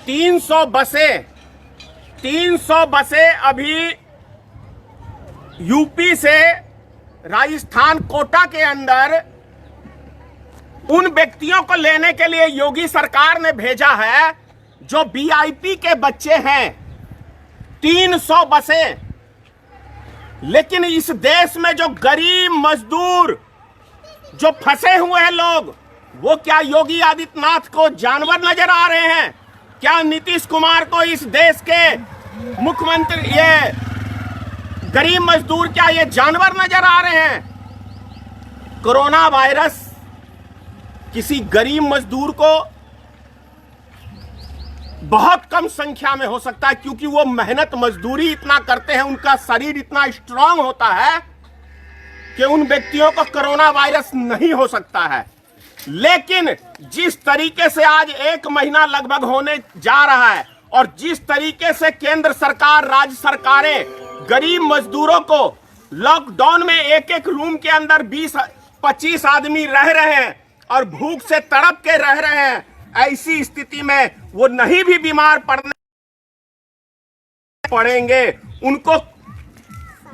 300 बसें अभी यूपी से राजस्थान कोटा के अंदर उन व्यक्तियों को लेने के लिए योगी सरकार ने भेजा है जो वीआईपी के बच्चे हैं। 300 बसें। लेकिन इस देश में जो गरीब मजदूर जो फंसे हुए हैं लोग, वो क्या योगी आदित्यनाथ को जानवर नजर आ रहे हैं? क्या नीतीश कुमार को इस देश के मुख्यमंत्री, ये गरीब मजदूर क्या ये जानवर नजर आ रहे हैं? कोरोना वायरस किसी गरीब मजदूर को बहुत कम संख्या में हो सकता है, क्योंकि वो मेहनत मजदूरी इतना करते हैं, उनका शरीर इतना स्ट्रांग होता है कि उन व्यक्तियों को कोरोना वायरस नहीं हो सकता है। लेकिन जिस तरीके से आज 1 महीना लगभग होने जा रहा है और जिस तरीके से केंद्र सरकार, राज्य सरकारें गरीब मजदूरों को लॉकडाउन में एक रूम के अंदर 20-25 आदमी रह रहे हैं और भूख से तड़प के रह रहे हैं, ऐसी स्थिति में वो नहीं भी बीमार पड़ेंगे, उनको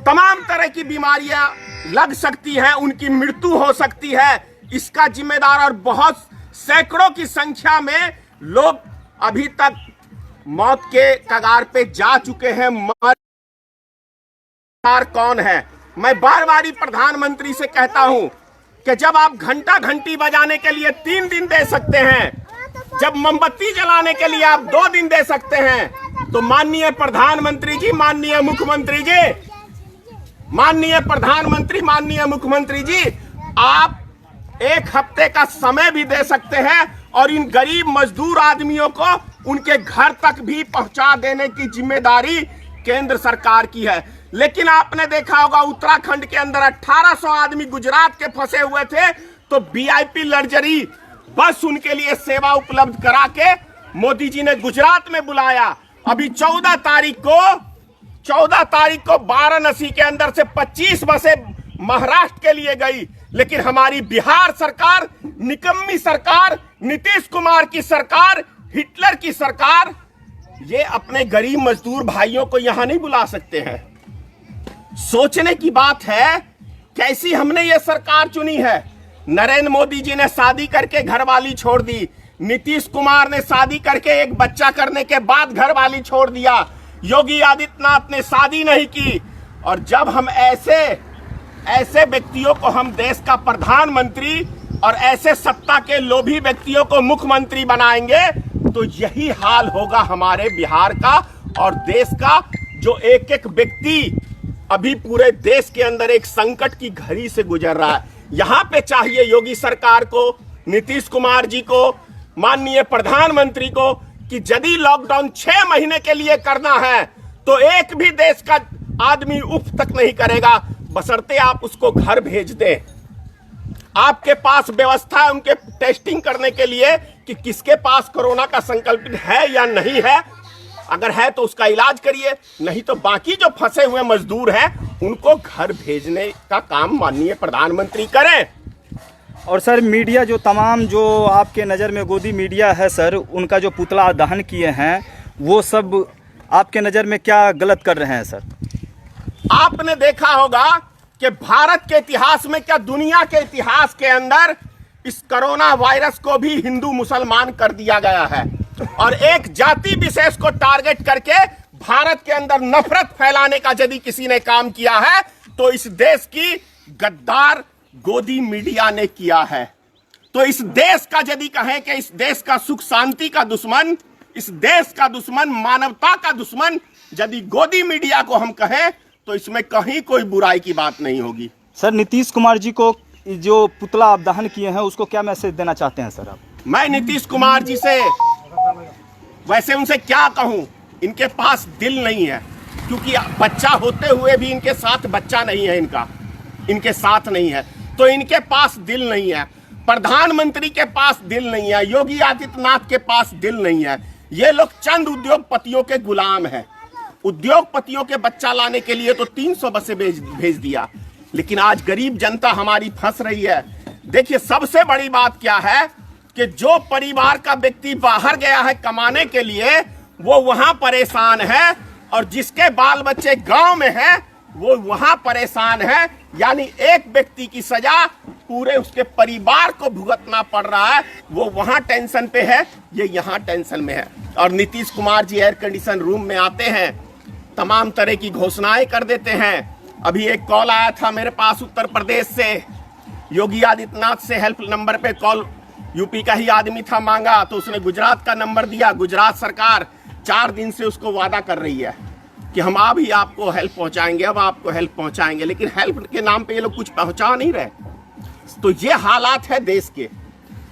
तमाम तरह की बीमारियां लग सकती हैं, उनकी मृत्यु हो सकती है। इसका जिम्मेदार और बहुत सैकड़ों की संख्या में लोग अभी तक मौत के कगार पे जा चुके हैं। कौन है? मैं बार बार प्रधानमंत्री से कहता हूं कि जब आप घंटा घंटी बजाने के लिए 3 दिन दे सकते हैं, जब मोमबत्ती जलाने के लिए आप 2 दिन दे सकते हैं, तो माननीय प्रधानमंत्री जी, माननीय मुख्यमंत्री जी, माननीय प्रधानमंत्री, माननीय मुख्यमंत्री जी, आप 1 हफ्ते का समय भी दे सकते हैं और इन गरीब मजदूर आदमियों को उनके घर तक भी पहुंचा देने की जिम्मेदारी केंद्र सरकार की है। लेकिन आपने देखा होगा उत्तराखंड के अंदर 1800 आदमी गुजरात के फंसे हुए थे, तो वीआईपी लग्जरी बस उनके लिए सेवा उपलब्ध करा के मोदी जी ने गुजरात में बुलाया। अभी 14 तारीख को वाराणसी के अंदर से 25 बसें महाराष्ट्र के लिए गई। लेकिन हमारी बिहार सरकार, निकम्मी सरकार, नीतीश कुमार की सरकार, हिटलर की सरकार, ये अपने गरीब मजदूर भाइयों को यहां नहीं बुला सकते हैं। सोचने की बात है, कैसी हमने ये सरकार चुनी है। नरेंद्र मोदी जी ने शादी करके घरवाली छोड़ दी, नीतीश कुमार ने शादी करके एक बच्चा करने के बाद घरवाली छोड़ दिया, योगी आदित्यनाथ ने शादी नहीं की। और जब हम ऐसे व्यक्तियों को हम देश का प्रधानमंत्री और ऐसे सत्ता के लोभी व्यक्तियों को मुख्यमंत्री बनाएंगे, तो यही हाल होगा हमारे बिहार का और देश का। जो एक व्यक्ति अभी पूरे देश के अंदर एक संकट की घड़ी से गुजर रहा है। यहां पे चाहिए योगी सरकार को, नीतीश कुमार जी को, माननीय प्रधानमंत्री को कि यदि लॉकडाउन 6 महीने के लिए करना है तो एक भी देश का आदमी उफ तक नहीं करेगा, बशर्ते आप उसको घर भेज दें। आपके पास व्यवस्था है उनके टेस्टिंग करने के लिए कि किसके पास कोरोना का संकल्पित है या नहीं है। अगर है तो उसका इलाज करिए, नहीं तो बाकी जो फंसे हुए मजदूर हैं उनको घर भेजने का काम माननीय प्रधानमंत्री करें। और सर, मीडिया जो तमाम जो आपके नज़र में गोदी मीडिया है सर, उनका जो पुतला दहन किए हैं, वो सब आपके नज़र में क्या गलत कर रहे हैं सर? आपने देखा होगा कि भारत के इतिहास में, क्या दुनिया के इतिहास के अंदर, इस कोरोना वायरस को भी हिंदू मुसलमान कर दिया गया है और एक जाति विशेष को टारगेट करके भारत के अंदर नफरत फैलाने का यदि किसी ने काम किया है तो इस देश की गद्दार गोदी मीडिया ने किया है। तो इस देश का यदि कहें कि इस देश का सुख शांति का दुश्मन, इस देश का दुश्मन, मानवता का दुश्मन यदि गोदी मीडिया को हम कहें तो इसमें कहीं कोई बुराई की बात नहीं होगी। सर, नीतीश कुमार जी को जो पुतला आप दहन किए हैं उसको क्या मैसेज देना चाहते हैं सर आप? मैं नीतीश कुमार जी से वैसे उनसे क्या कहूं, इनके पास दिल नहीं है, क्योंकि बच्चा होते हुए भी इनके साथ बच्चा नहीं है, इनके साथ नहीं है, तो इनके पास दिल नहीं है। प्रधानमंत्री के पास दिल नहीं है, योगी आदित्यनाथ के पास दिल नहीं है। ये लोग चंद उद्योगपतियों के गुलाम हैं। उद्योगपतियों के बच्चा लाने के लिए तो 300 बसें भेज दिया, लेकिन आज गरीब जनता हमारी फंस रही है। देखिए, सबसे बड़ी बात क्या है कि जो परिवार का व्यक्ति बाहर गया है कमाने के लिए वो वहां परेशान है, और जिसके बाल बच्चे गांव में हैं वो वहां परेशान है। यानी एक व्यक्ति की सजा पूरे उसके परिवार को भुगतना पड़ रहा है, वो वहां टेंशन पे है, ये यहां टेंशन में है। और Nitish Kumar ji air condition room में आते हैं, तमाम तरह की घोषणाएं कर देते हैं। अभी एक कॉल आया था मेरे पास उत्तर प्रदेश से, योगी आदित्यनाथ से हेल्प नंबर पे कॉल, यूपी का ही आदमी था, मांगा तो उसने गुजरात का नंबर दिया। गुजरात सरकार 4 दिन से उसको वादा कर रही है कि हम अभी आपको हेल्प पहुंचाएंगे, अब आपको हेल्प पहुंचाएंगे, लेकिन हेल्प के नाम पे ये लोग कुछ पहुंचा नहीं रहे। तो ये हालात है देश के।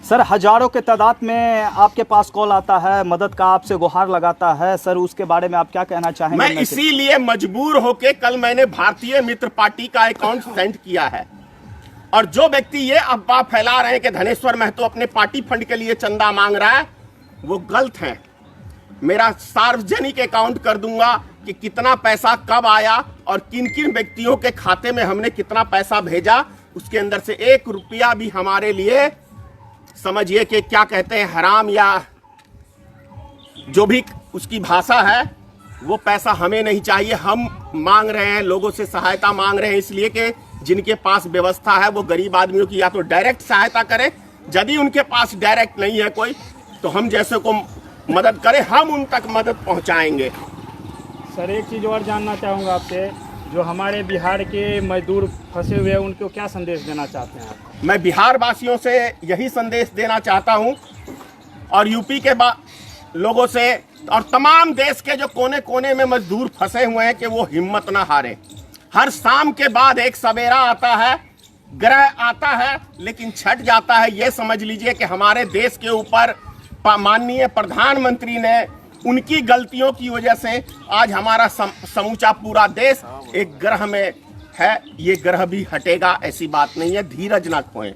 सर हजारों के तादाद में आपके पास कॉल आता है, मदद का आपसे गुहार लगाता है, सर उसके बारे में आप क्या कहना चाहेंगे? मैं इसीलिए मजबूर होके कल मैंने भारतीय मित्र पार्टी का अकाउंट सेंड किया है। और जो व्यक्ति ये अफवाह फैला रहे हैं कि धनेश्वर महतो अपने पार्टी फंड के लिए चंदा मांग रहा है, वो गलत है। मेरा सार्वजनिक अकाउंट कर दूंगा कि कितना पैसा कब आया और किन किन व्यक्तियों के खाते में हमने कितना पैसा भेजा। उसके अंदर से 1 रुपया भी हमारे लिए, समझिए कि क्या कहते हैं, हराम या जो भी उसकी भाषा है, वो पैसा हमें नहीं चाहिए। हम मांग रहे हैं, लोगों से सहायता मांग रहे हैं, इसलिए कि जिनके पास व्यवस्था है वो गरीब आदमियों की या तो डायरेक्ट सहायता करें, यदि उनके पास डायरेक्ट नहीं है कोई तो हम जैसे को मदद करें, हम उन तक मदद पहुंचाएंगे। सर एक चीज़ और जानना चाहूँगा आपसे, जो हमारे बिहार के मजदूर फंसे हुए हैं उनको क्या संदेश देना चाहते हैं आप? मैं बिहार वासियों से यही संदेश देना चाहता हूं, और यूपी के लोगों से और तमाम देश के जो कोने कोने में मजदूर फंसे हुए हैं कि वो हिम्मत ना हारे। हर शाम के बाद एक सवेरा आता है, ग्रह आता है, लेकिन छट जाता है। ये समझ लीजिए कि हमारे देश के ऊपर माननीय प्रधानमंत्री ने, उनकी गलतियों की वजह से आज हमारा समूचा पूरा देश एक ग्रह में है। ये ग्रह भी हटेगा, ऐसी बात नहीं है, धीरज ना खोएं।